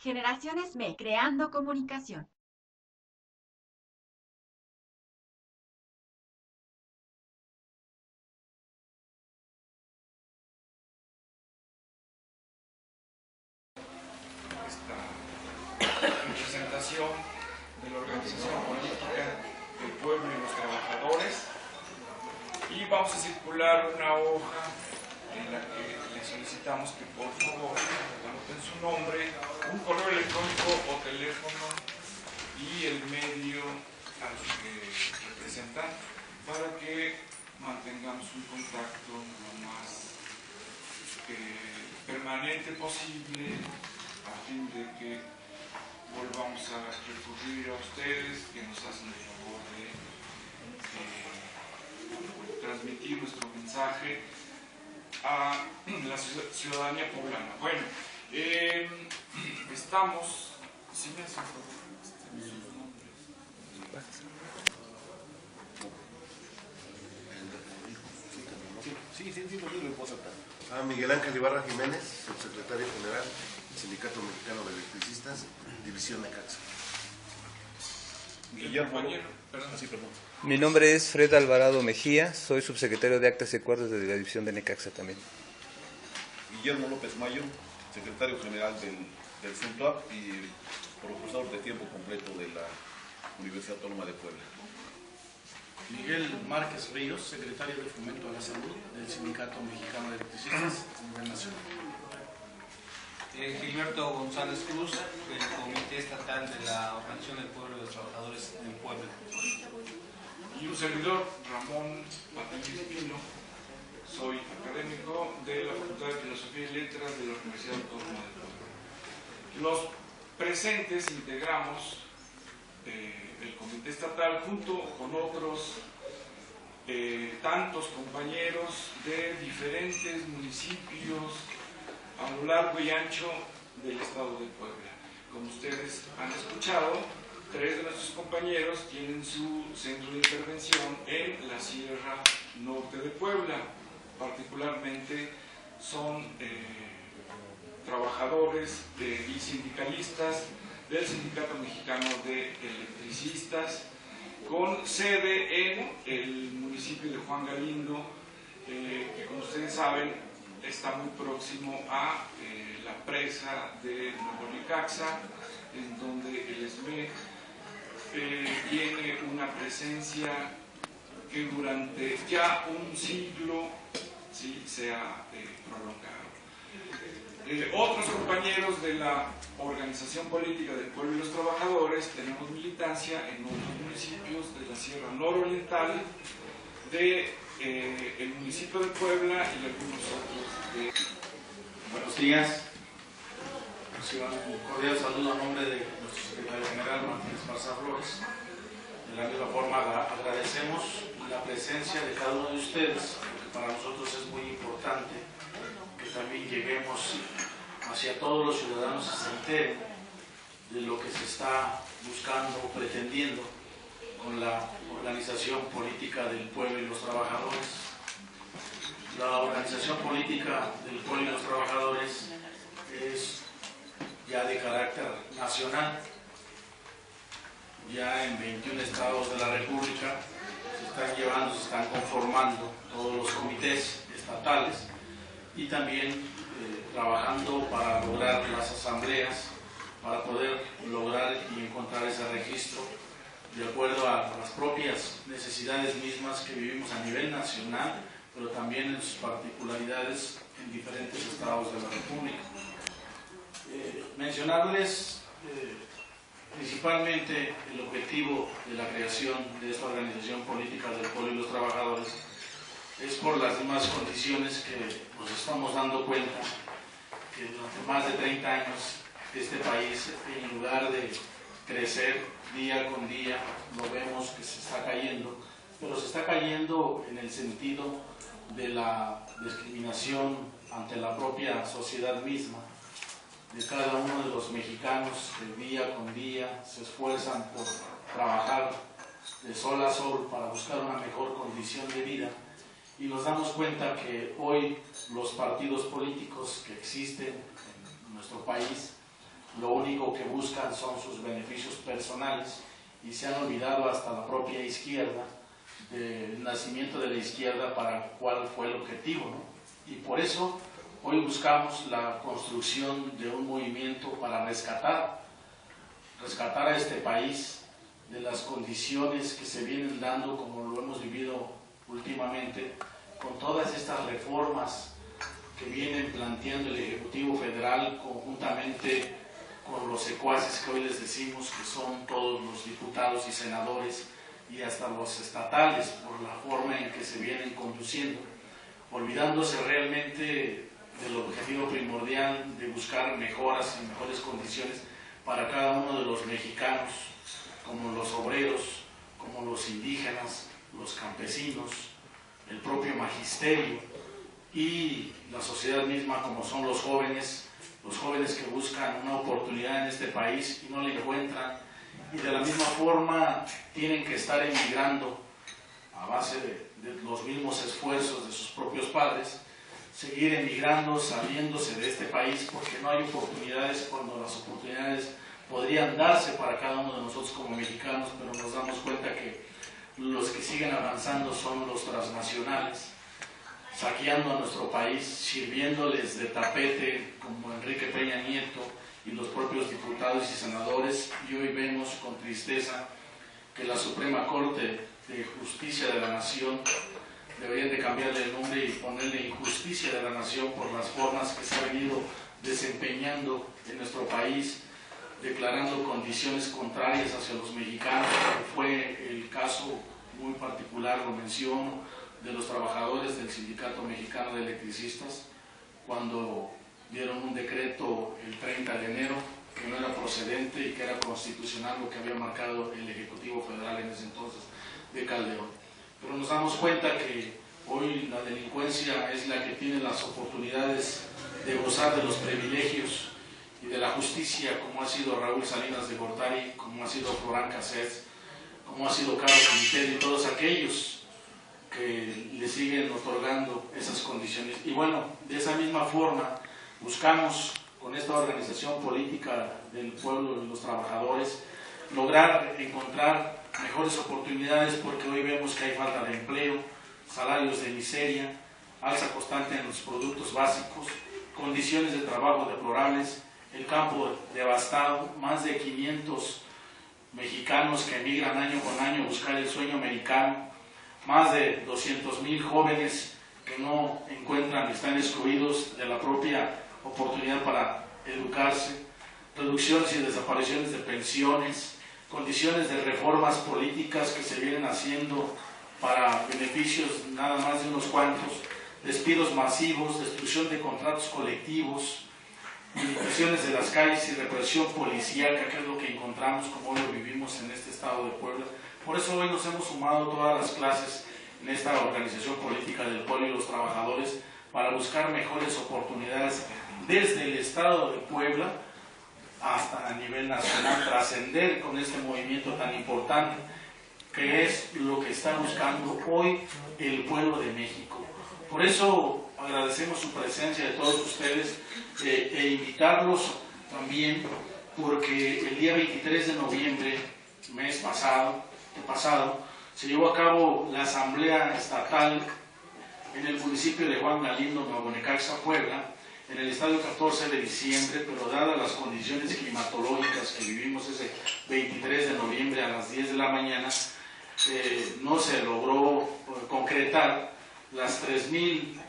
Generaciones Me, creando comunicación. Esta representación de la organización política del pueblo y los trabajadores, y vamos a circular una hoja en la que le solicitamos que por favor anoten su nombre, un correo electrónico o teléfono y el medio al que representan, para que mantengamos un contacto lo más permanente posible, a fin de que volvamos a recurrir a ustedes, que nos hacen el favor de transmitir nuestro mensaje a la ciudadanía poblana. Bueno, estamos... ¿Sí me hacen favor? Sus nombres. Sí, lo puedo aceptar. Miguel Ángel Ibarra Jiménez, subsecretario general del Sindicato Mexicano de Electricistas, División Necaxa. Guillermo, Mi nombre es Fred Alvarado Mejía, soy subsecretario de Actas y Acuerdos de la División de Necaxa también. Guillermo López Mayo, secretario general del SUNTUAP y profesor de tiempo completo de la Universidad Autónoma de Puebla. Miguel Márquez Ríos, secretario de Fomento a la Salud del Sindicato Mexicano de Electricistas a nivel nacional. Gilberto González Cruz, del Comité Estatal de la Organización del Pueblo y los Trabajadores del Pueblo. Y un servidor, Ramón Matías Pino, soy académico de la Facultad de Filosofía y Letras de la Universidad Autónoma de Puebla. Los presentes integramos el Comité Estatal junto con otros tantos compañeros de diferentes municipios a lo largo y ancho del estado de Puebla. Como ustedes han escuchado, 3 de nuestros compañeros tienen su centro de intervención en la Sierra Norte de Puebla. Particularmente son trabajadores y sindicalistas del Sindicato Mexicano de Electricistas, con sede en el municipio de Juan Galindo, que como ustedes saben está muy próximo a la presa de Nuevo Necaxa, en donde el SME tiene una presencia que durante ya un siglo se ha prolongado. Otros compañeros de la Organización Política del Pueblo y los Trabajadores tenemos militancia en otros municipios de la Sierra Nororiental, el municipio de Puebla y algunos otros de... Buenos días. Reciban un cordial saludo a nombre de nuestro secretario general Martínez Barza Flores. De la misma forma agradecemos la presencia de cada uno de ustedes, porque para nosotros es muy importante que también lleguemos hacia todos los ciudadanos y se enteren de lo que se está buscando o pretendiendo con la organización política del pueblo y los trabajadores. La organización política del pueblo y los trabajadores es ya de carácter nacional. Ya en 21 estados de la República se están conformando todos los comités estatales y también trabajando para lograr las asambleas, para poder lograr y encontrar ese registro de acuerdo a las propias necesidades mismas que vivimos a nivel nacional, pero también en sus particularidades en diferentes estados de la República. Mencionarles principalmente el objetivo de la creación de esta organización política del pueblo y los trabajadores es por las mismas condiciones que nos estamos dando cuenta que durante más de 30 años este país, en lugar de crecer día con día, lo vemos que se está cayendo, pero se está cayendo en el sentido de la discriminación ante la propia sociedad misma, de cada uno de los mexicanos que día con día se esfuerzan por trabajar de sol a sol para buscar una mejor condición de vida, y nos damos cuenta que hoy los partidos políticos que existen en nuestro país lo único que buscan son sus beneficios personales y se han olvidado hasta la propia izquierda del nacimiento de la izquierda para cuál fue el objetivo, ¿no? Y por eso hoy buscamos la construcción de un movimiento para rescatar a este país de las condiciones que se vienen dando, como lo hemos vivido últimamente, con todas estas reformas que vienen planteando el Ejecutivo Federal conjuntamente con los secuaces que hoy les decimos que son todos los diputados y senadores y hasta los estatales, por la forma en que se vienen conduciendo, olvidándose realmente del objetivo primordial de buscar mejoras y mejores condiciones para cada uno de los mexicanos, como los obreros, como los indígenas, los campesinos, el propio magisterio y la sociedad misma, como son los jóvenes que buscan una oportunidad en este país y no la encuentran, y de la misma forma tienen que estar emigrando a base de los mismos esfuerzos de sus propios padres, seguir emigrando, saliéndose de este país porque no hay oportunidades cuando las oportunidades podrían darse para cada uno de nosotros como mexicanos, pero nos damos cuenta que los que siguen avanzando son los transnacionales, saqueando a nuestro país, sirviéndoles de tapete como Enrique Peña Nieto y los propios diputados y senadores, y hoy vemos con tristeza que la Suprema Corte de Justicia de la Nación deberían de cambiarle el nombre y ponerle Injusticia de la Nación por las formas que se ha venido desempeñando en nuestro país, declarando condiciones contrarias hacia los mexicanos, como fue el caso muy particular, lo menciono, de los trabajadores del Sindicato Mexicano de Electricistas, cuando dieron un decreto el 30 de enero que no era procedente y que era constitucional lo que había marcado el Ejecutivo Federal en ese entonces de Calderón. Pero nos damos cuenta que hoy la delincuencia es la que tiene las oportunidades de gozar de los privilegios y de la justicia, como ha sido Raúl Salinas de Gortari, como ha sido Florán Cassés, como ha sido Carlos Quintero y todos aquellos que le siguen otorgando esas condiciones. Y bueno, de esa misma forma buscamos con esta organización política del pueblo y los trabajadores lograr encontrar mejores oportunidades, porque hoy vemos que hay falta de empleo, salarios de miseria, alza constante en los productos básicos, condiciones de trabajo deplorables, el campo devastado, más de 500 mexicanos que emigran año con año a buscar el sueño americano, más de 200,000 jóvenes que no encuentran, están excluidos de la propia oportunidad para educarse, reducciones y desapariciones de pensiones, condiciones de reformas políticas que se vienen haciendo para beneficios nada más de unos cuantos, despidos masivos, destrucción de contratos colectivos, limitaciones de las calles y represión policíaca, que es lo que encontramos como hoy lo vivimos en este estado de Puebla. Por eso hoy nos hemos sumado todas las clases en esta organización política del pueblo y los trabajadores para buscar mejores oportunidades desde el estado de Puebla hasta a nivel nacional, trascender con este movimiento tan importante que es lo que está buscando hoy el pueblo de México. Por eso agradecemos su presencia de todos ustedes e invitarlos también, porque el día 23 de noviembre, mes pasado, se llevó a cabo la Asamblea Estatal en el municipio de Juan Galindo, Nuevo Necaxa, Puebla, en el estadio 14 de diciembre, pero dadas las condiciones climatológicas que vivimos ese 23 de noviembre a las 10 de la mañana, no se logró concretar las 3,000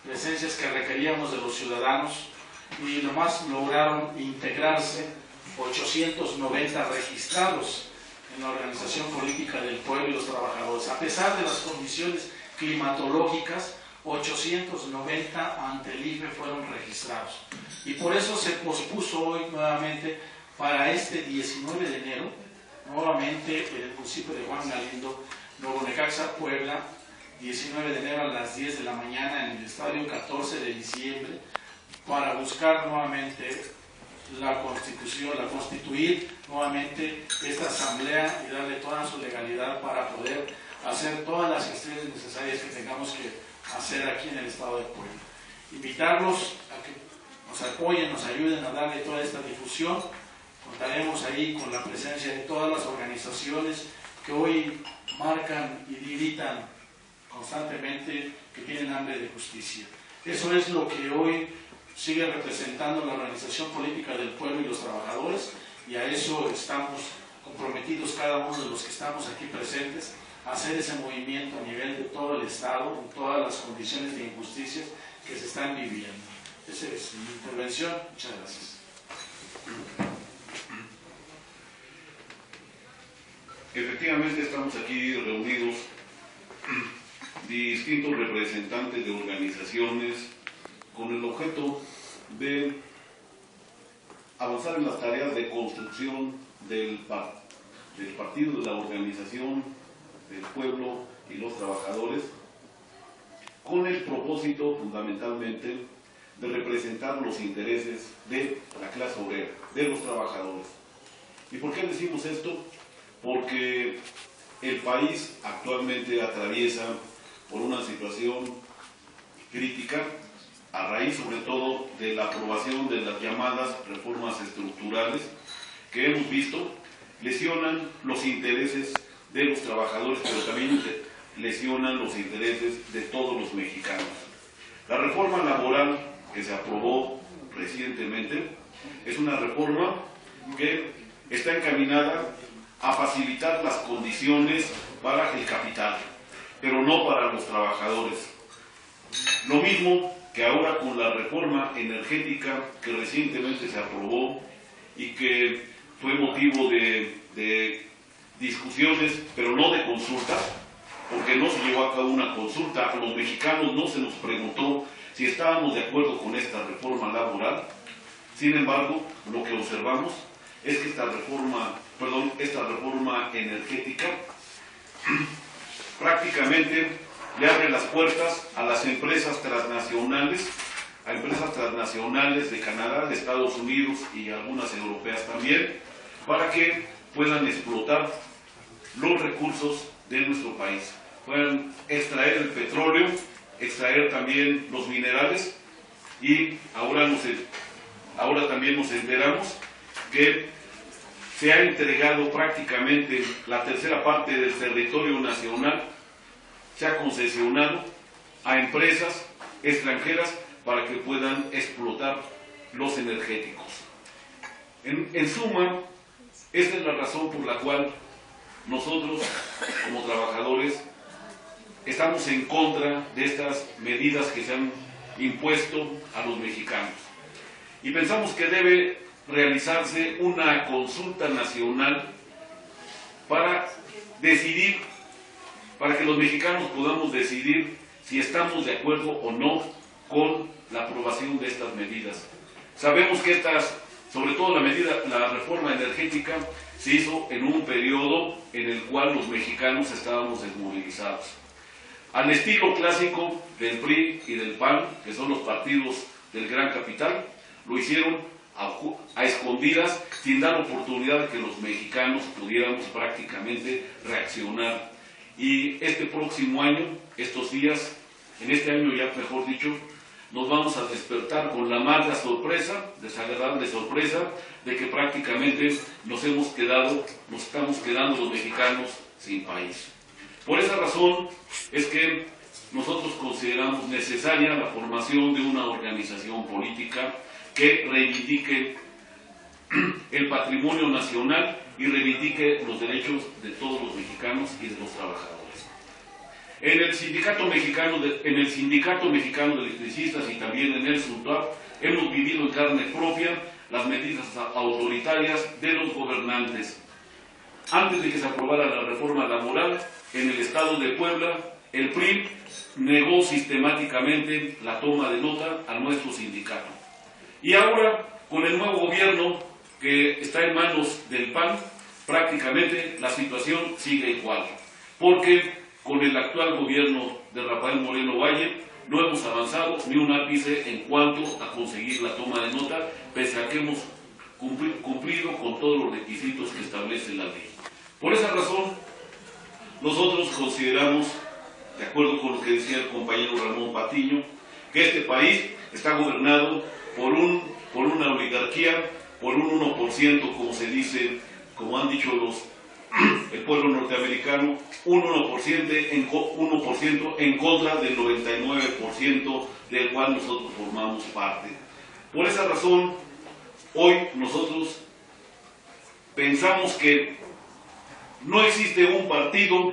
presencias que requeríamos de los ciudadanos y nomás lograron integrarse 890 registrados en la organización política del pueblo y los trabajadores. A pesar de las condiciones climatológicas, 890 ante el IFE fueron registrados. Y por eso se pospuso hoy nuevamente para este 19 de enero, nuevamente en el municipio de Juan Galindo, Nuevo Necaxa, Puebla, 19 de enero a las 10 de la mañana en el estadio 14 de diciembre, para buscar nuevamente la constitución, constituir nuevamente esta asamblea y darle toda su legalidad para poder hacer todas las gestiones necesarias que tengamos que hacer aquí en el estado de Puebla. Invitarlos a que nos apoyen, nos ayuden a darle toda esta difusión Contaremos ahí con la presencia de todas las organizaciones que hoy marcan y gritan constantemente que tienen hambre de justicia. Eso es lo que hoy sigue representando la Organización Política del Pueblo y los Trabajadores, y a eso estamos comprometidos cada uno de los que estamos aquí presentes, a hacer ese movimiento a nivel de todo el Estado, en todas las condiciones de injusticias que se están viviendo. Esa es mi intervención. Muchas gracias. Efectivamente estamos aquí reunidos distintos representantes de organizaciones con el objeto de avanzar en las tareas de construcción del partido, de la organización del pueblo y los trabajadores, con el propósito fundamentalmente de representar los intereses de la clase obrera, de los trabajadores. ¿Y por qué decimos esto? Porque el país actualmente atraviesa por una situación crítica, a raíz sobre todo de la aprobación de las llamadas reformas estructurales que hemos visto, lesionan los intereses de los trabajadores, pero también lesionan los intereses de todos los mexicanos. La reforma laboral que se aprobó recientemente es una reforma que está encaminada a facilitar las condiciones para el capital, pero no para los trabajadores. Lo mismo que ahora con la reforma energética que recientemente se aprobó y que fue motivo de discusiones, pero no de consulta, porque no se llevó a cabo una consulta. A los mexicanos no se nos preguntó si estábamos de acuerdo con esta reforma laboral. Sin embargo, lo que observamos es que esta reforma energética prácticamente le abre las puertas a las empresas transnacionales, de Canadá, de Estados Unidos y algunas europeas también, para que puedan explotar los recursos de nuestro país, puedan extraer el petróleo, extraer también los minerales, y ahora también nos enteramos que se ha entregado prácticamente la tercera parte del territorio nacional, se ha concesionado a empresas extranjeras para que puedan explotar los energéticos. En suma, esta es la razón por la cual nosotros, como trabajadores, estamos en contra de estas medidas que se han impuesto a los mexicanos. Y pensamos que debe realizarse una consulta nacional para decidir, para que los mexicanos podamos decidir si estamos de acuerdo o no con la aprobación de estas medidas. Sabemos que sobre todo la reforma energética, se hizo en un periodo en el cual los mexicanos estábamos desmovilizados. Al estilo clásico del PRI y del PAN, que son los partidos del gran capital, lo hicieron a escondidas, sin dar oportunidad de que los mexicanos pudiéramos prácticamente reaccionar. Y este próximo año, estos días, en este año ya mejor dicho, nos vamos a despertar con la amarga sorpresa, desagradable sorpresa, de que prácticamente nos estamos quedando los mexicanos sin país. Por esa razón es que nosotros consideramos necesaria la formación de una organización política que reivindique el patrimonio nacional y reivindique los derechos de todos los mexicanos y de los trabajadores. En el Sindicato Mexicano de Electricistas y también en el SUNTUAP hemos vivido en carne propia las medidas autoritarias de los gobernantes. Antes de que se aprobara la reforma laboral, en el estado de Puebla, el PRI negó sistemáticamente la toma de nota a nuestro sindicato. Y ahora, con el nuevo gobierno que está en manos del PAN, prácticamente la situación sigue igual. Porque con el actual gobierno de Rafael Moreno Valle no hemos avanzado ni un ápice en cuanto a conseguir la toma de nota, pese a que hemos cumplido con todos los requisitos que establece la ley. Por esa razón, nosotros consideramos, de acuerdo con lo que decía el compañero Ramón Patiño, que este país está gobernado por una oligarquía por un 1%, como se dice, como han dicho el pueblo norteamericano, un 1% en contra del 99% del cual nosotros formamos parte. Por esa razón, hoy nosotros pensamos que no existe un partido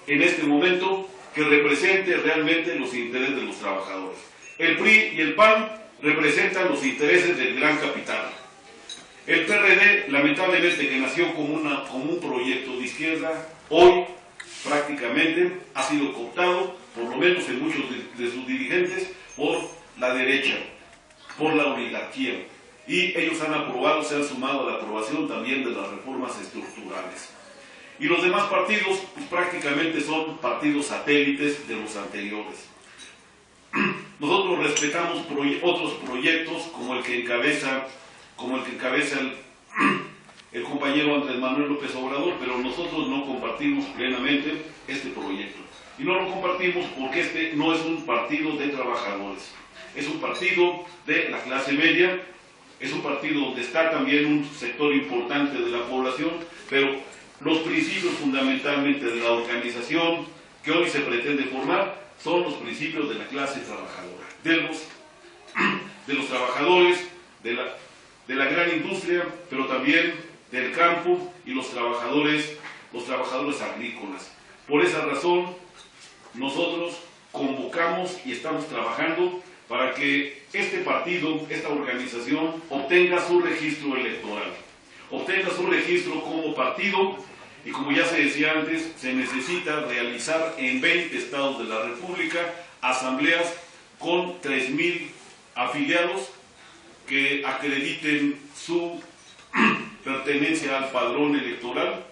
en este momento que represente realmente los intereses de los trabajadores. El PRI y el PAN representan los intereses del gran capital. El PRD, lamentablemente, que nació como un proyecto de izquierda, hoy prácticamente ha sido cooptado, por lo menos en muchos de sus dirigentes, por la derecha, por la oligarquía. Y ellos han aprobado, se han sumado a la aprobación también de las reformas estructurales. Y los demás partidos, pues, prácticamente son partidos satélites de los anteriores. Nosotros respetamos otros proyectos como el que encabeza el compañero Andrés Manuel López Obrador, pero nosotros no compartimos plenamente este proyecto. Y no lo compartimos porque este no es un partido de trabajadores, es un partido de la clase media, es un partido donde está también un sector importante de la población, pero los principios fundamentalmente de la organización que hoy se pretende formar son los principios de la clase trabajadora, de los trabajadores, de la gran industria, pero también del campo y los trabajadores agrícolas. Por esa razón, nosotros convocamos y estamos trabajando para que este partido, esta organización, obtenga su registro electoral, obtenga su registro como partido, y como ya se decía antes, se necesita realizar en 20 estados de la República asambleas con 3,000 afiliados que acrediten su pertenencia al padrón electoral,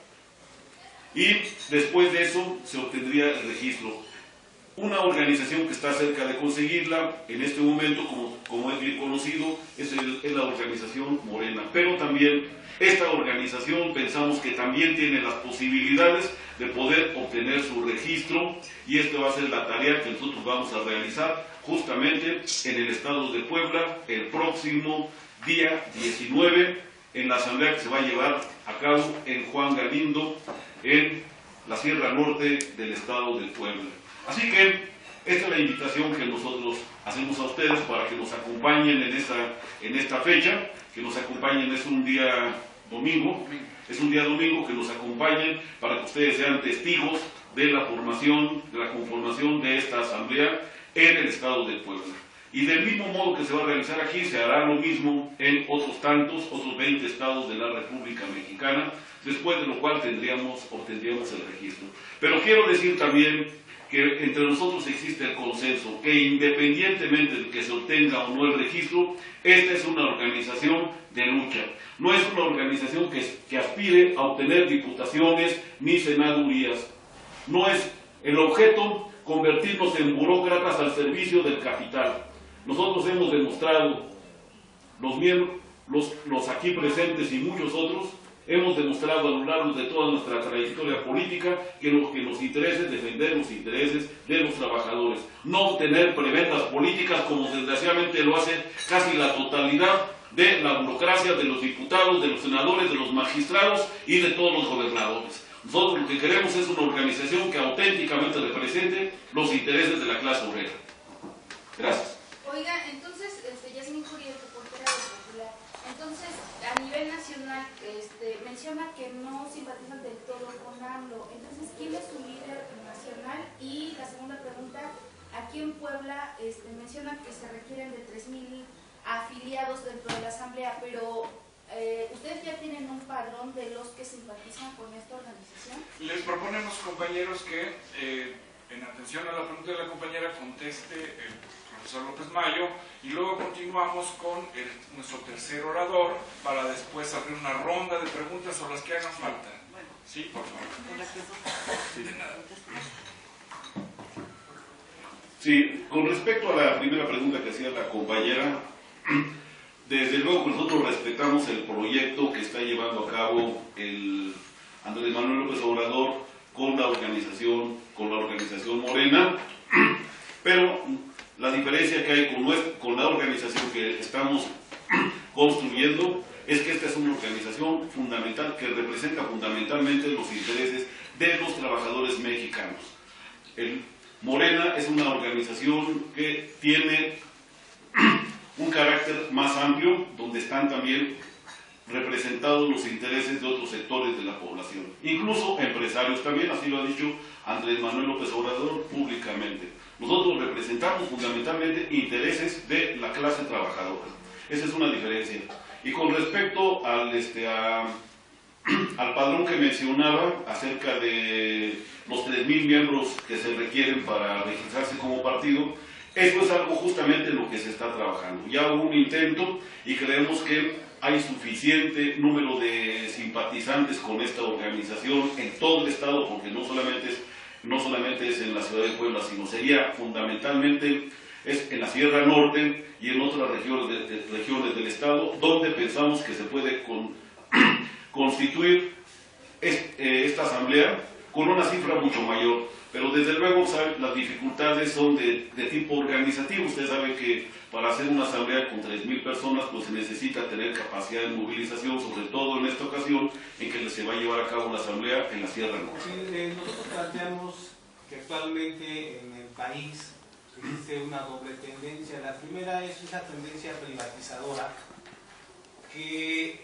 y después de eso se obtendría el registro. Una organización que está cerca de conseguirla en este momento, como es bien conocido, es la organización Morena. Pero también esta organización pensamos que también tiene las posibilidades de poder obtener su registro, y esta va a ser la tarea que nosotros vamos a realizar justamente en el estado de Puebla el próximo día 19, en la asamblea que se va a llevar a cabo en Juan Galindo, en la Sierra Norte del estado de Puebla. Así que esta es la invitación que nosotros hacemos a ustedes para que nos acompañen en esta fecha, que nos acompañen. Es un día domingo, que nos acompañen para que ustedes sean testigos de la conformación de esta asamblea en el estado de Puebla. Y del mismo modo que se va a realizar aquí, se hará lo mismo en otros 20 estados de la República Mexicana, después de lo cual obtendríamos el registro. Pero quiero decir también que entre nosotros existe el consenso, que independientemente de que se obtenga o no el registro, esta es una organización de lucha. No es una organización que aspire a obtener diputaciones ni senadurías. No es el objeto convertirnos en burócratas al servicio del capital. Nosotros hemos demostrado, los miembros, los aquí presentes y muchos otros, hemos demostrado a lo largo de toda nuestra trayectoria política que lo que nos interesa es defender los intereses de los trabajadores, no tener prebendas políticas como desgraciadamente lo hace casi la totalidad de la burocracia, de los diputados, de los senadores, de los magistrados y de todos los gobernadores. Nosotros lo que queremos es una organización que auténticamente represente los intereses de la clase obrera. Gracias. Oiga, entonces, Yasmín Curiel, reportera del Popular, entonces, a nivel nacional, menciona que no simpatizan del todo con AMLO. Entonces, ¿quién es su líder nacional? Y la segunda pregunta, aquí en Puebla menciona que se requieren de 3,000 afiliados dentro de la asamblea, pero ¿ustedes ya tienen un padrón de los que simpatizan con esta organización? Les proponemos, compañeros, que en atención a la pregunta de la compañera conteste el profesor López Mayo, y luego continuamos con nuestro tercer orador para después abrir una ronda de preguntas o las que hagan falta. Sí, por favor. Sí, de nada. Sí, con respecto a la primera pregunta que hacía la compañera, desde luego que nosotros respetamos el proyecto que está llevando a cabo el Andrés Manuel López Obrador con la organización Morena, pero la diferencia que hay con la organización que estamos construyendo es que esta es una organización fundamental que representa fundamentalmente los intereses de los trabajadores mexicanos. Morena es una organización que tiene un carácter más amplio, donde están también representados los intereses de otros sectores de la población, incluso empresarios también, así lo ha dicho Andrés Manuel López Obrador públicamente. Nosotros representamos fundamentalmente intereses de la clase trabajadora. Esa es una diferencia. Y con respecto al padrón que mencionaba acerca de los 3,000 miembros que se requieren para registrarse como partido, eso es algo justamente en lo que se está trabajando. Ya hubo un intento y creemos que hay suficiente número de simpatizantes con esta organización en todo el estado, porque no solamente es en la ciudad de Puebla, sino sería fundamentalmente es en la Sierra Norte y en otras regiones del estado, donde pensamos que se puede constituir esta asamblea con una cifra mucho mayor. Pero desde luego las dificultades son de tipo organizativo. Usted sabe que para hacer una asamblea con 3,000 personas pues se necesita tener capacidad de movilización, sobre todo en esta ocasión en que se va a llevar a cabo la asamblea en la Sierra Norte. Sí, nosotros planteamos que actualmente en el país existe una doble tendencia. La primera es esa tendencia privatizadora que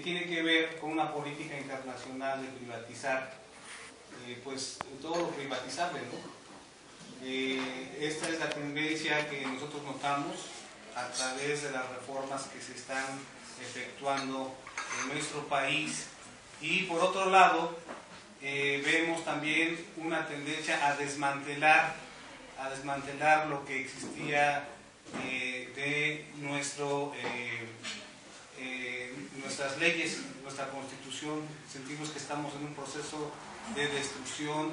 tiene que ver con una política internacional de privatizar pues todo lo privatizable, ¿no? Esta es la tendencia que nosotros notamos a través de las reformas que se están efectuando en nuestro país, y por otro lado vemos también una tendencia a desmantelar lo que existía de nuestras leyes, nuestra constitución. Sentimos que estamos en un proceso de destrucción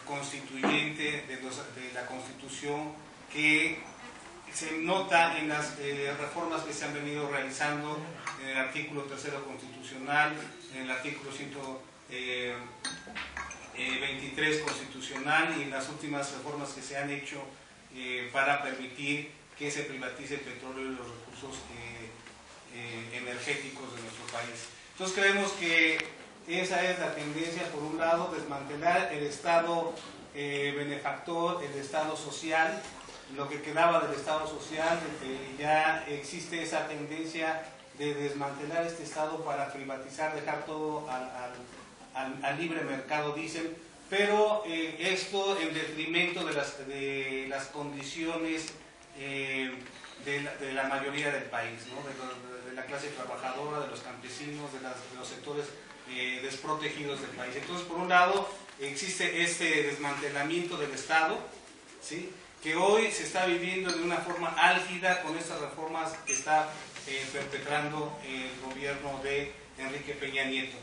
constituyente de la constitución, que se nota en las reformas que se han venido realizando en el artículo 3º constitucional, en el artículo 123 constitucional, y en las últimas reformas que se han hecho para permitir que se privatice el petróleo y los recursos energéticos de nuestro país. Entonces creemos que esa es la tendencia, por un lado, desmantelar el Estado benefactor, el Estado social, lo que quedaba del Estado social. Ya existe esa tendencia de desmantelar este Estado para privatizar, dejar todo al libre mercado, dicen, pero esto en detrimento de las condiciones de la mayoría del país, ¿no? De la clase trabajadora, de los campesinos, de los sectores desprotegidos del país. Entonces, por un lado, existe este desmantelamiento del Estado, ¿sí?, que hoy se está viviendo de una forma álgida con estas reformas que está perpetrando el gobierno de Enrique Peña Nieto.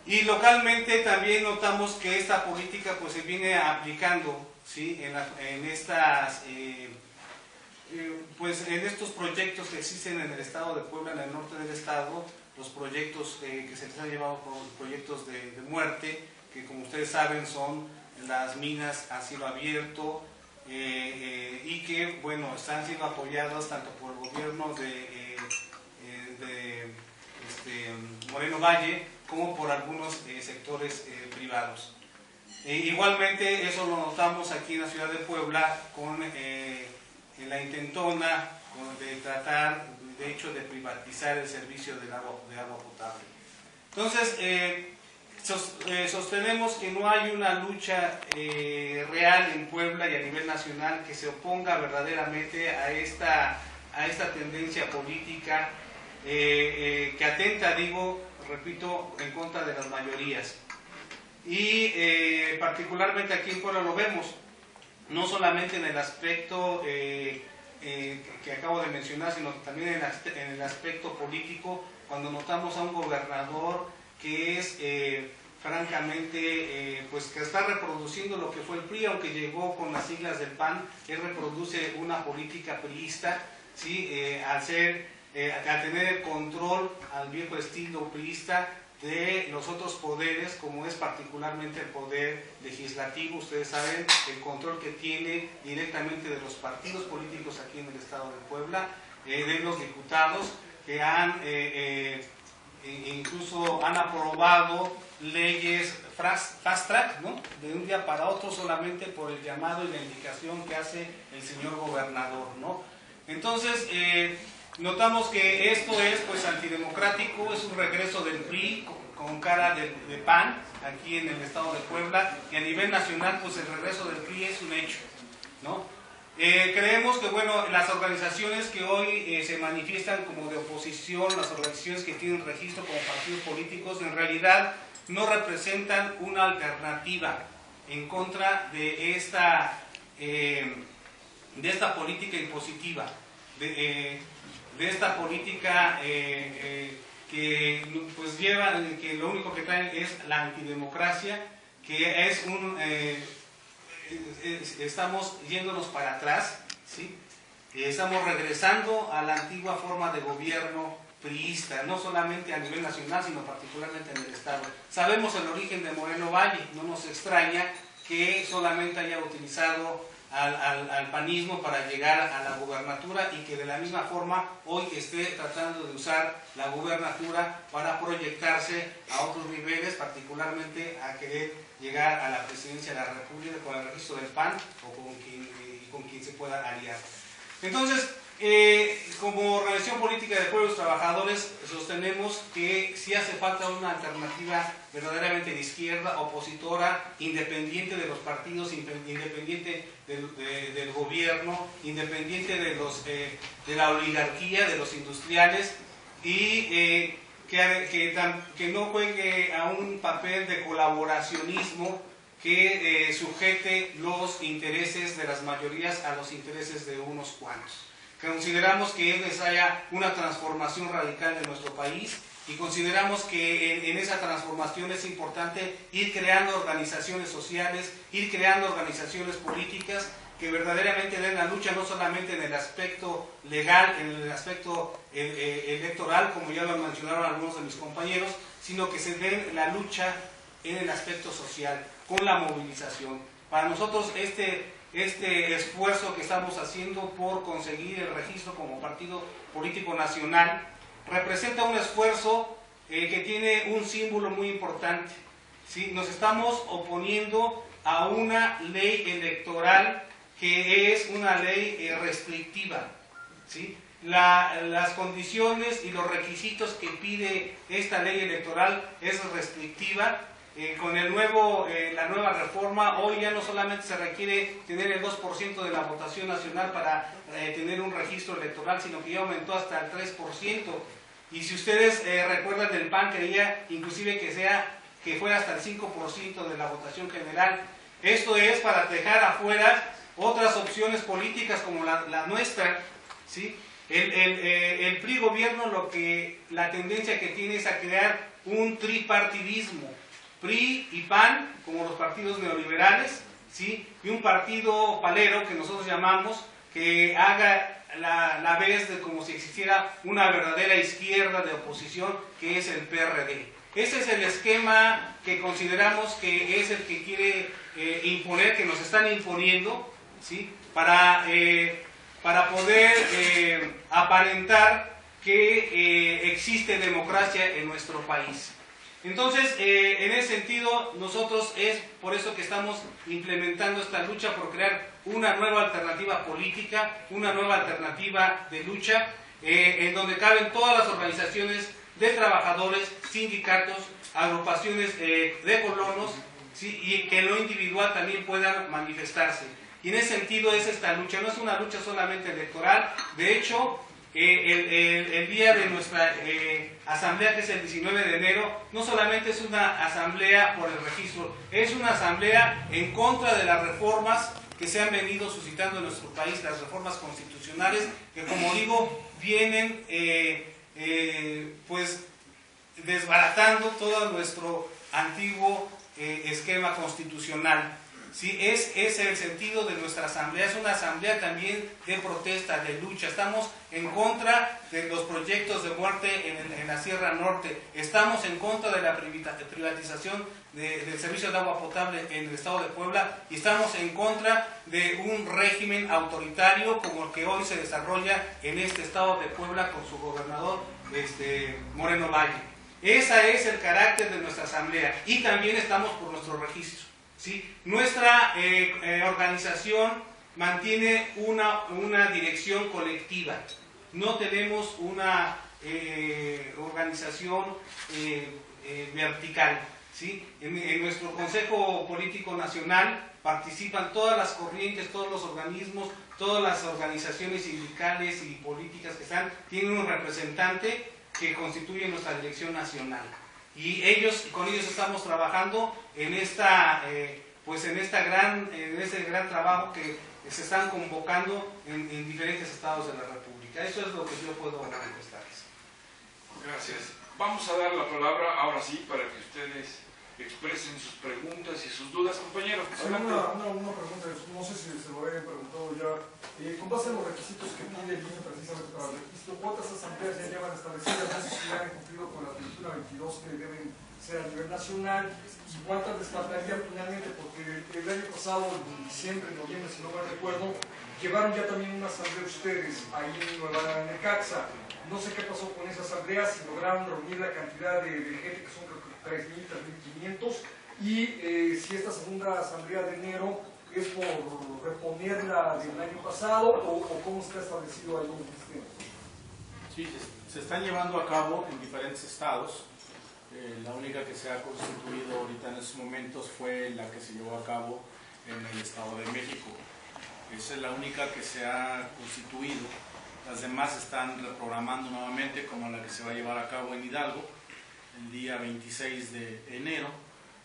Y localmente también notamos que esta política pues se viene aplicando, ¿sí?, en estos proyectos que existen en el estado de Puebla, en el norte del estado, los proyectos que se les han llevado por proyectos de muerte, que como ustedes saben son las minas a cielo abierto, y que, bueno, están siendo apoyadas tanto por el gobierno de Moreno Valle como por algunos sectores privados. Igualmente eso lo notamos aquí en la ciudad de Puebla con la intentona de tratar, de hecho, de privatizar el servicio de agua potable. Entonces, sostenemos que no hay una lucha real en Puebla y a nivel nacional que se oponga verdaderamente a esta tendencia política que atenta, repito, en contra de las mayorías. Y particularmente aquí en Puebla lo vemos, no solamente en el aspecto que acabo de mencionar, sino también en el aspecto político, cuando notamos a un gobernador que es francamente, pues que está reproduciendo lo que fue el PRI, aunque llegó con las siglas del PAN. Él reproduce una política priista, ¿sí? A tener el control al viejo estilo priista, de los otros poderes, como es particularmente el poder legislativo. Ustedes saben el control que tiene directamente de los partidos políticos aquí en el estado de Puebla, de los diputados que han incluso han aprobado leyes fast track, ¿no?, de un día para otro, solamente por el llamado y la indicación que hace el señor gobernador, ¿no? Entonces, notamos que esto es pues antidemocrático, es un regreso del PRI con cara de PAN aquí en el estado de Puebla, y a nivel nacional pues el regreso del PRI es un hecho, ¿no? Creemos que, bueno, las organizaciones que hoy se manifiestan como de oposición, las organizaciones que tienen registro como partidos políticos, en realidad no representan una alternativa en contra de esta política impositiva, de esta política que pues lleva, que lo único que traen es la antidemocracia, que es estamos yéndonos para atrás, ¿sí? Estamos regresando a la antigua forma de gobierno priista, no solamente a nivel nacional, sino particularmente en el estado. Sabemos el origen de Moreno Valle, no nos extraña que solamente haya utilizado al panismo para llegar a la gubernatura, y que de la misma forma hoy esté tratando de usar la gubernatura para proyectarse a otros niveles, particularmente a querer llegar a la presidencia de la República con el registro del PAN o con quien se pueda aliar. Entonces, como Organización Política de Pueblos Trabajadores, sostenemos que sí hace falta una alternativa verdaderamente de izquierda, opositora, independiente de los partidos, independiente del gobierno, independiente de la oligarquía, de los industriales, y que no juegue a un papel de colaboracionismo que sujete los intereses de las mayorías a los intereses de unos cuantos. Consideramos que es necesaria una transformación radical de nuestro país, y consideramos que en esa transformación es importante ir creando organizaciones sociales, ir creando organizaciones políticas que verdaderamente den la lucha no solamente en el aspecto legal, en el aspecto electoral, como ya lo mencionaron algunos de mis compañeros, sino que se den la lucha en el aspecto social, con la movilización. Para nosotros este esfuerzo que estamos haciendo por conseguir el registro como partido político nacional representa un esfuerzo que tiene un símbolo muy importante, ¿sí? Nos estamos oponiendo a una ley electoral que es una ley restrictiva, ¿sí? Las condiciones y los requisitos que pide esta ley electoral es restrictiva. Con la nueva reforma, hoy ya no solamente se requiere tener el 2% de la votación nacional para tener un registro electoral, sino que ya aumentó hasta el 3%. Y si ustedes recuerdan, el PAN creía inclusive que fuera hasta el 5% de la votación general. Esto es para dejar afuera otras opciones políticas como la nuestra, ¿sí? El PRI gobierno la tendencia que tiene es a crear un tripartidismo, PRI y PAN como los partidos neoliberales, ¿sí? Y un partido palero que nosotros llamamos, que haga la vez de como si existiera una verdadera izquierda de oposición, que es el PRD. Ese es el esquema que consideramos que es el que quiere imponer, que nos están imponiendo, ¿sí? Para poder aparentar que existe democracia en nuestro país. Entonces, en ese sentido, nosotros es por eso que estamos implementando esta lucha por crear una nueva alternativa política, una nueva alternativa de lucha, en donde caben todas las organizaciones de trabajadores, sindicatos, agrupaciones de colonos, ¿sí? Y que en lo individual también puedan manifestarse. Y en ese sentido es esta lucha, no es una lucha solamente electoral. De hecho, el día de nuestra asamblea, que es el 19 de enero, no solamente es una asamblea por el registro, es una asamblea en contra de las reformas que se han venido suscitando en nuestro país, las reformas constitucionales, que, como digo, vienen pues desbaratando todo nuestro antiguo esquema constitucional, Sí, ese es el sentido de nuestra asamblea. Es una asamblea también de protesta, de lucha. Estamos en contra de los proyectos de muerte en la Sierra Norte. Estamos en contra de la privatización del servicio de agua potable en el estado de Puebla. Y estamos en contra de un régimen autoritario como el que hoy se desarrolla en este estado de Puebla con su gobernador Moreno Valle. Ese es el carácter de nuestra asamblea. Y también estamos por nuestro registro. ¿Sí? Nuestra organización mantiene una dirección colectiva. No tenemos una organización vertical. ¿Sí? En nuestro Consejo Político Nacional participan todas las corrientes, todos los organismos, todas las organizaciones sindicales y políticas que están, tienen un representante que constituye nuestra dirección nacional. Y con ellos estamos trabajando en ese gran trabajo que se están convocando en diferentes estados de la República. Eso es lo que yo puedo manifestarles. Gracias. Vamos a dar la palabra ahora sí para que ustedes expresen sus preguntas y sus dudas, compañeros. Hay una pregunta, no sé si se lo habían preguntado ya. Con base en los requisitos que pide el INE precisamente para el registro, ¿cuántas asambleas ya llevan establecidas? No sé si ya han cumplido con la cultura 22 que deben ser a nivel nacional, y cuántas les faltaría finalmente, porque el año pasado, en diciembre, noviembre, si no me recuerdo, llevaron ya también una asamblea ustedes ahí en Nueva Necaxa. No sé qué pasó con esa asamblea, si lograron reunir la cantidad de gente, que son 3.000, 3.500, y si esta segunda asamblea de enero es por reponer la del año pasado, o cómo está establecido ahí el sistema. Sí, se están llevando a cabo en diferentes estados. La única que se ha constituido ahorita en estos momentos fue la que se llevó a cabo en el Estado de México. Esa es la única que se ha constituido. Las demás están reprogramando nuevamente, como la que se va a llevar a cabo en Hidalgo el día 26 de enero,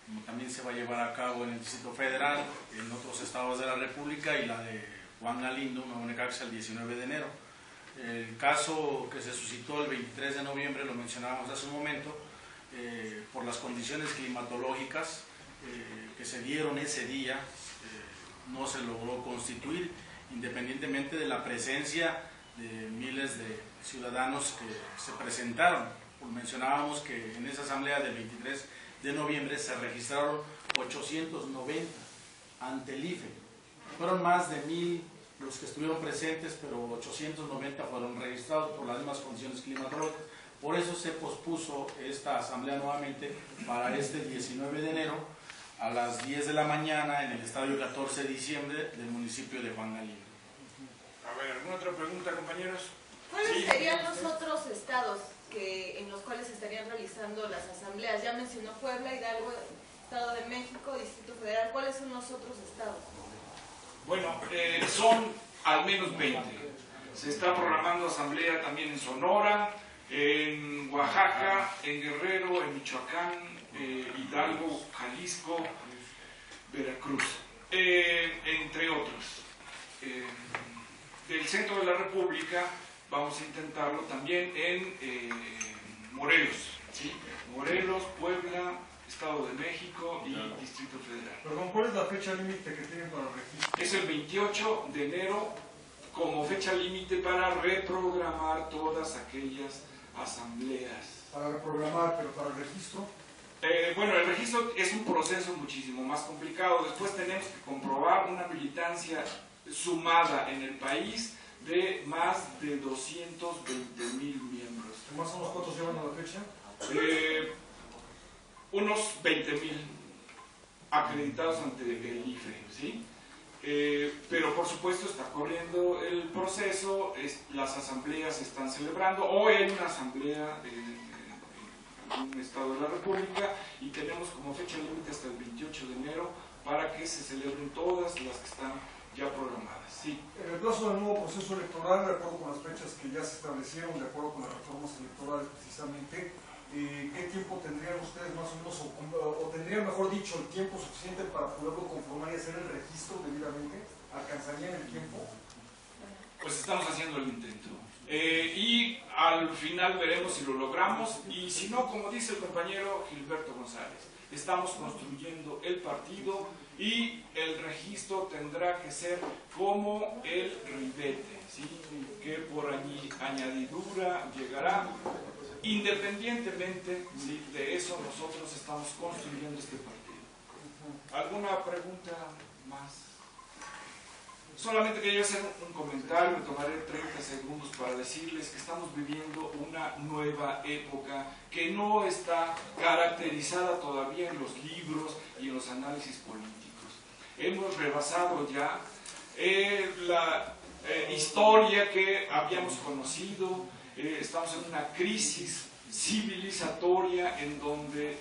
como también se va a llevar a cabo en el Distrito Federal, en otros estados de la República, y la de Juan Galindo, Nuevo Necaxa, el 19 de enero. El caso que se suscitó el 23 de noviembre, lo mencionábamos hace un momento, por las condiciones climatológicas que se dieron ese día, no se logró constituir, independientemente de la presencia de miles de ciudadanos que se presentaron. Mencionábamos que en esa asamblea del 23 de noviembre se registraron 890 ante el IFE. Fueron más de 1.000 los que estuvieron presentes, pero 890 fueron registrados por las mismas condiciones climatológicas. Por eso se pospuso esta asamblea nuevamente para este 19 de enero a las 10 de la mañana en el estadio 14 de diciembre del municipio de Juan Galindo. A ver, ¿alguna otra pregunta, compañeros? ¿Cuáles serían los otros estados en los cuales se estarían realizando las asambleas? Ya mencionó Puebla, Hidalgo, Estado de México, Distrito Federal. ¿Cuáles son los otros estados? Bueno, son al menos 20. Se está programando asamblea también en Sonora, en Oaxaca, en Guerrero, en Michoacán, Hidalgo, Jalisco, Veracruz, entre otros. Del centro de la República vamos a intentarlo también en Morelos, ¿sí? Morelos, Puebla, Estado de México y Distrito Federal. Perdón, ¿cuál es la fecha límite que tienen para el registro? Es el 28 de enero como fecha límite para reprogramar todas aquellas asambleas. Para reprogramar, pero para el registro. Bueno, el registro es un proceso muchísimo más complicado. Después tenemos que comprobar una militancia sumada en el país de más de 220,000 miembros. ¿Más o menos cuántos llevan a la fecha? Unos 20,000 acreditados ante el IFE, ¿sí? Pero por supuesto está corriendo el proceso, las asambleas se están celebrando. Hoy hay una asamblea en un estado de la República y tenemos como fecha límite hasta el 28 de enero para que se celebren todas las que están ya programadas. Sí. En el plazo del nuevo proceso electoral, de acuerdo con las fechas que ya se establecieron, de acuerdo con las reformas electorales precisamente, ¿qué tiempo tendrían ustedes más o menos, o tendrían, mejor dicho, el tiempo suficiente para poderlo conformar y hacer el registro debidamente? ¿Alcanzarían el tiempo? Pues estamos haciendo el intento. Y al final veremos si lo logramos, y si no, como dice el compañero Gilberto González, estamos construyendo el partido y el registro tendrá que ser como el ribete, ¿sí? Que por añadidura llegará. Independientemente, ¿sí?, de eso, nosotros estamos construyendo este partido. ¿Alguna pregunta más? Solamente quería hacer un comentario, me tomaré 30 segundos para decirles que estamos viviendo una nueva época que no está caracterizada todavía en los libros y en los análisis políticos. Hemos rebasado ya la historia que habíamos conocido. Estamos en una crisis civilizatoria en donde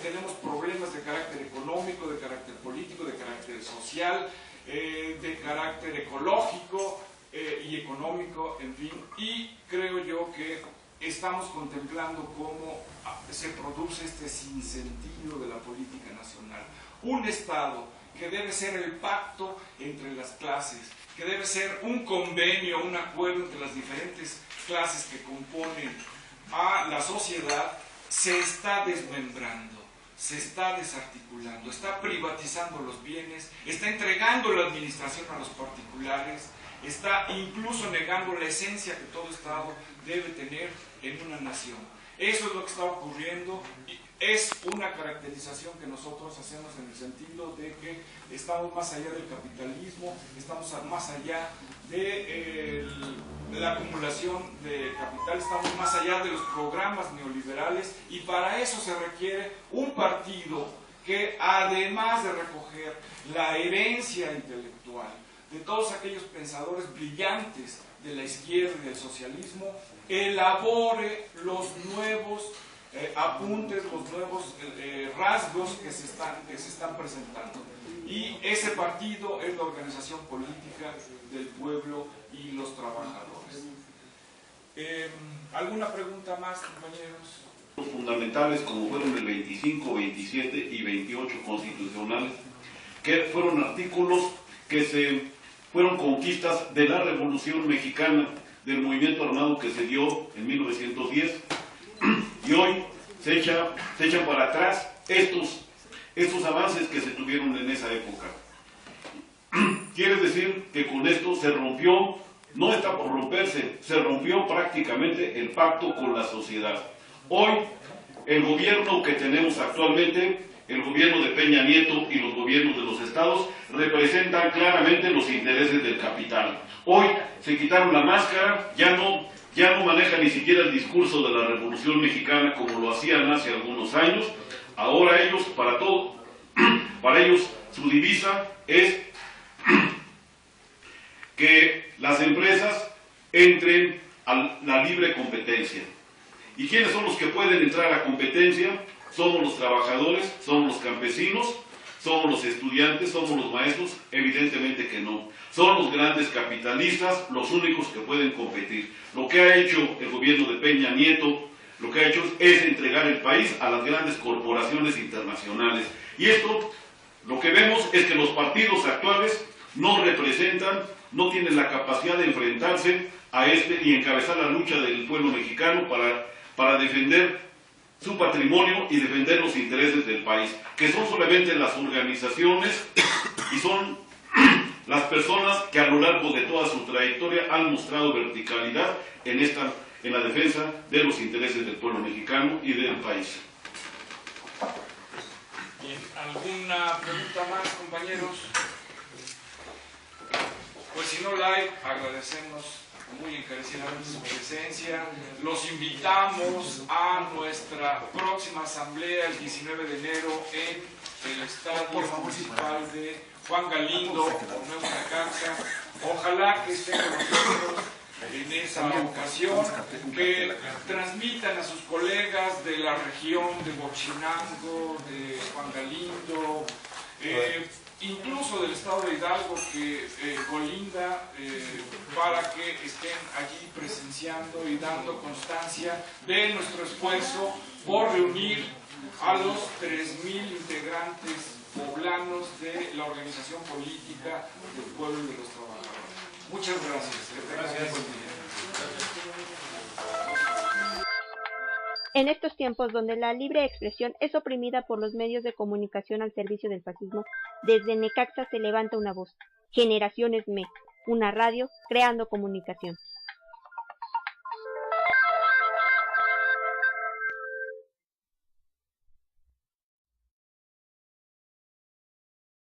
tenemos problemas de carácter económico, de carácter político, de carácter social, de carácter ecológico y económico, en fin, y creo yo que estamos contemplando cómo se produce este sinsentido de la política nacional. Un Estado que debe ser el pacto entre las clases, que debe ser un convenio, un acuerdo entre las diferentes clases que componen a la sociedad, se está desmembrando, se está desarticulando, está privatizando los bienes, está entregando la administración a los particulares, está incluso negando la esencia que todo Estado debe tener en una nación. Eso es lo que está ocurriendo y es una caracterización que nosotros hacemos en el sentido de que estamos más allá del capitalismo, estamos más allá de la acumulación de capital, estamos más allá de los programas neoliberales, y para eso se requiere un partido que, además de recoger la herencia intelectual de todos aquellos pensadores brillantes de la izquierda y del socialismo, elabore los nuevos apuntes, los nuevos rasgos que se están presentando. Y ese partido es la organización política del pueblo y los trabajadores. ¿Alguna pregunta más, compañeros? Los fundamentales, como fueron el 25, 27 y 28 constitucionales, que fueron artículos que fueron conquistas de la Revolución Mexicana, del movimiento armado que se dio en 1910, y hoy se echan para atrás estos avances que se tuvieron en esa época. Quiere decir que con esto se rompió, no está por romperse, se rompió prácticamente el pacto con la sociedad. Hoy, el gobierno que tenemos actualmente, el gobierno de Peña Nieto y los gobiernos de los estados, representan claramente los intereses del capital. Hoy se quitaron la máscara, ya no manejan ni siquiera el discurso de la Revolución Mexicana como lo hacían hace algunos años. Ahora ellos, para ellos su divisa es que las empresas entren a la libre competencia. ¿Y quiénes son los que pueden entrar a competencia? Somos los trabajadores, somos los campesinos, somos los estudiantes, somos los maestros. Evidentemente que no. Son los grandes capitalistas los únicos que pueden competir. Lo que ha hecho el gobierno de Peña Nieto, lo que ha hecho es entregar el país a las grandes corporaciones internacionales. Y esto, lo que vemos es que los partidos actuales no representan, no tienen la capacidad de enfrentarse a y encabezar la lucha del pueblo mexicano para defender su patrimonio y defender los intereses del país, que son solamente las organizaciones y son las personas que a lo largo de toda su trayectoria han mostrado verticalidad en la defensa de los intereses del pueblo mexicano y del país. Bien, ¿alguna pregunta más, compañeros? Pues si no la hay, agradecemos muy encarecidamente su presencia. Los invitamos a nuestra próxima asamblea el 19 de enero en el Estadio Municipal de Juan Galindo, Torneo Necaxa. Ojalá que estén con nosotros en esa ocasión, que transmitan a sus colegas de la región de Huachinango, de Juan Galindo, incluso del estado de Hidalgo que colinda, para que estén allí presenciando y dando constancia de nuestro esfuerzo por reunir a los 3.000 integrantes poblanos de la organización política del pueblo y de los trabajadores. Muchas gracias. Que tengan un buen día. En estos tiempos donde la libre expresión es oprimida por los medios de comunicación al servicio del fascismo, desde Necaxa se levanta una voz. Generaciones Me, una radio creando comunicación.